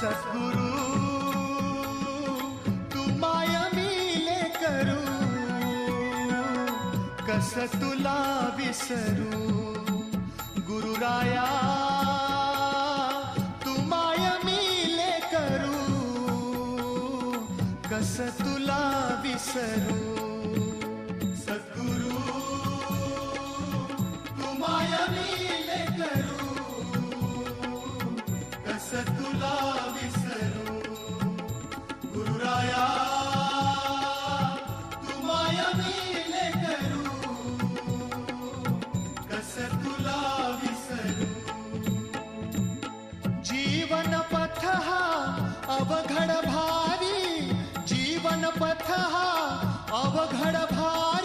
सद्गुरु तू माय मिले करू, कस तुला विसरू. गुरुराया तू माय मिले करू, कस तुला विसरू. सद्गुरु तू माय मिले करू, कस तुला विसरू. गुरुराया तू माय मिले करू, कस तुला विसरू. जीवन पथ हा अवघड भारी, जीवन पथ हा अवघड भारी.